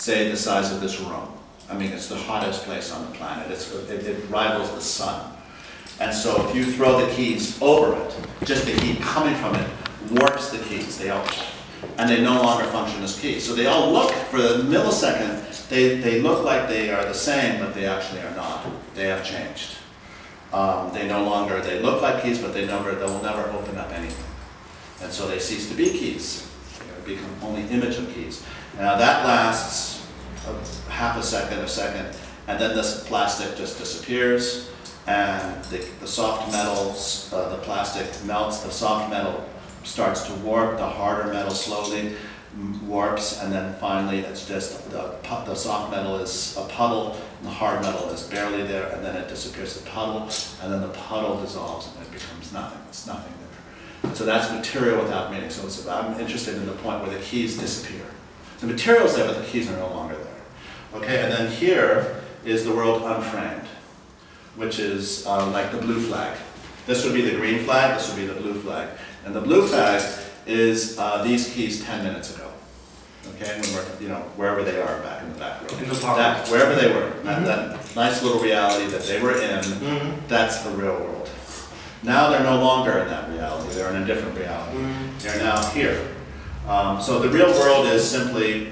say, the size of this room. I mean, it's the hottest place on the planet. It rivals the sun. And so if you throw the keys over it, just the heat coming from it warps the keys. And they no longer function as keys. So they all look, for a millisecond, they look like they are the same, but they actually are not. They have changed. They look like keys, but they will never open up anything. And so they cease to be keys. They become only image of keys. Now that lasts half a second, and then this plastic just disappears, and the soft metals, the plastic melts, the soft metal starts to warp, the harder metal slowly warps, and then finally it's just the soft metal is a puddle, and the hard metal is barely there, and then it disappears, the puddle, and then the puddle dissolves and it becomes nothing. It's nothing there. So that's material without meaning. So I'm interested in the point where the keys disappear. The material's there, but the keys are no longer there. Okay, and then here is the world unframed, which is like the blue flag. This would be the green flag, this would be the blue flag. And the blue flag is these keys 10 minutes ago. Okay, when we're, wherever they are back in the back room. Wherever they were. That nice little reality that they were in, that's the real world. Now they're no longer in that reality, they're in a different reality. They're now here. So the real world is simply,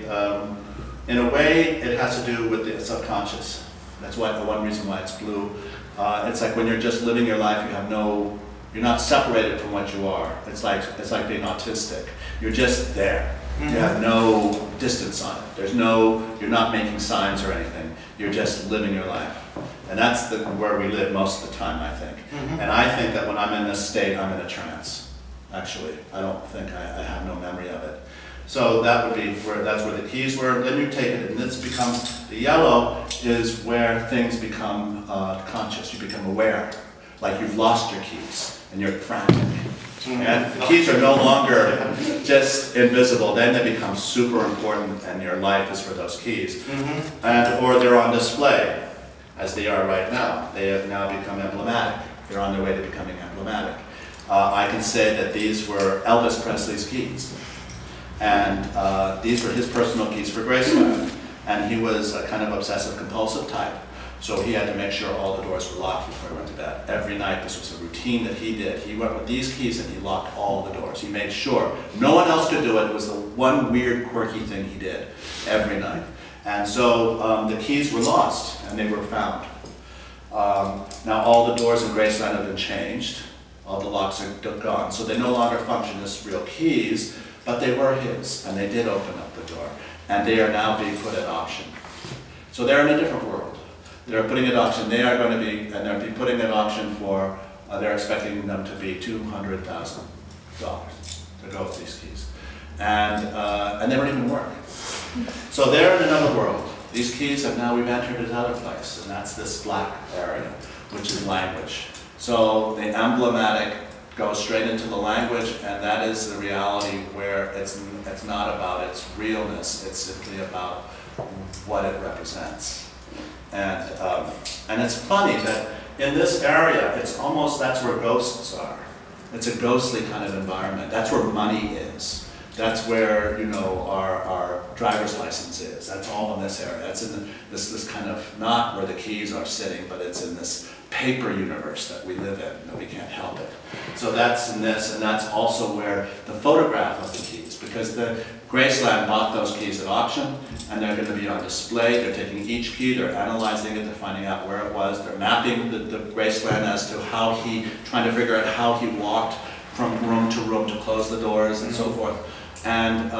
in a way, it has to do with the subconscious. That's why the one reason why it's blue. It's like when you're just living your life, you're not separated from what you are. It's like being autistic. You're just there. You have no distance on it. You're not making signs or anything. You're just living your life. And that's where we live most of the time, I think. And I think that when I'm in this state, I'm in a trance, actually. I don't think I have no memory of it. So that's where the keys were. Then you take it, and this becomes, the yellow is where things become conscious. You become aware, like you've lost your keys, and you're frantic. And the keys are no longer just invisible. Then they become super important, and your life is for those keys. Or they're on display, as they are right now. They have now become emblematic. They're on their way to becoming emblematic. I can say that these were Elvis Presley's keys. And these were his personal keys for Graceland. And he was a kind of obsessive-compulsive type. So he had to make sure all the doors were locked before he went to bed. Every night, this was a routine that he did. He went with these keys and he locked all the doors. He made sure no one else could do it. It was the one weird, quirky thing he did every night. And so the keys were lost and they were found. Now all the doors in Graceland have been changed. All the locks are gone. So they no longer function as real keys, but they were his, and they did open up the door. And they are now being put at auction. So they're in a different world. They're putting it at auction. They are going to be, and they'll be putting it at auction for, they're expecting them to be $200,000 to go with these keys. And they don't even work. So they're in another world. These keys have now, we've entered another place, and that's this black area, which is language. So the emblematic goes straight into the language, and that is the reality where it's not about its realness, it's simply about what it represents. And it's funny that in this area, it's almost, that's where ghosts are. It's a ghostly kind of environment. That's where money is. That's where, our driver's license is. That's all in this area. That's in this kind of, not where the keys are sitting, but it's in this paper universe that we live in, that we can't help it. So that's in this, and that's also where the photograph of the keys, because the Graceland bought those keys at auction, and they're going to be on display. They're taking each key, they're analyzing it, they're finding out where it was, they're mapping the Graceland as to how trying to figure out how he walked from room to close the doors and so forth. And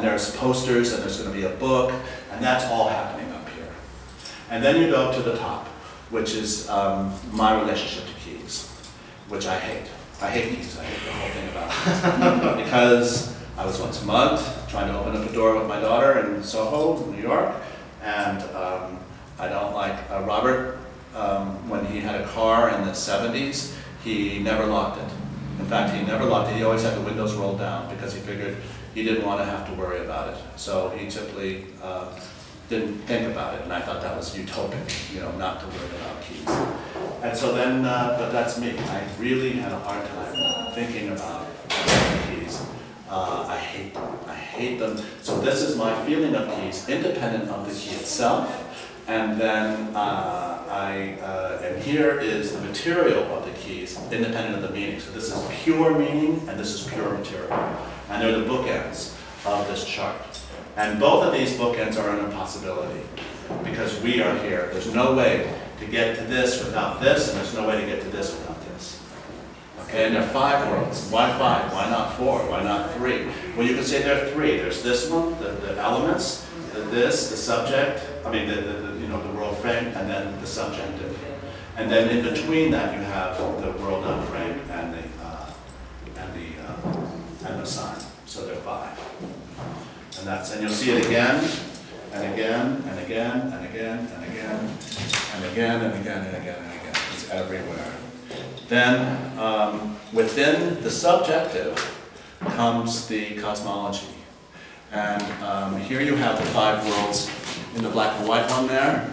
there's posters, and there's going to be a book, and that's all happening up here. And then you go up to the top, which is my relationship to keys, which I hate. I hate keys. I hate the whole thing about it. Because I was once mugged trying to open up a door with my daughter in Soho, New York, and I don't like Robert. When he had a car in the 70s, he never locked it. In fact, he never locked it. He always had the windows rolled down because he figured he didn't want to have to worry about it. So he simply didn't think about it, and I thought that was utopic, not to worry about keys. And so then, but that's me. I really had a hard time thinking about keys. I hate them. I hate them. So this is my feeling of keys, independent of the key itself. And then and here is the material of the keys, independent of the meaning. So this is pure meaning, and this is pure material. And they're the bookends of this chart. And both of these bookends are an impossibility, because we are here. There's no way to get to this without this, and there's no way to get to this without this. Okay, and there are 5 worlds. Why 5? Why not 4? Why not 3? Well, you could say there are 3. There's this one, the elements, the subject, the world frame, and then the subjective. And then in between that, you have the world unframed and the sign. So there are 5. And you'll see it again, and again, and again, and again, and again, and again, and again, and again, and again. It's everywhere. Then within the subjective comes the cosmology. And here you have the 5 worlds in the black and white one there.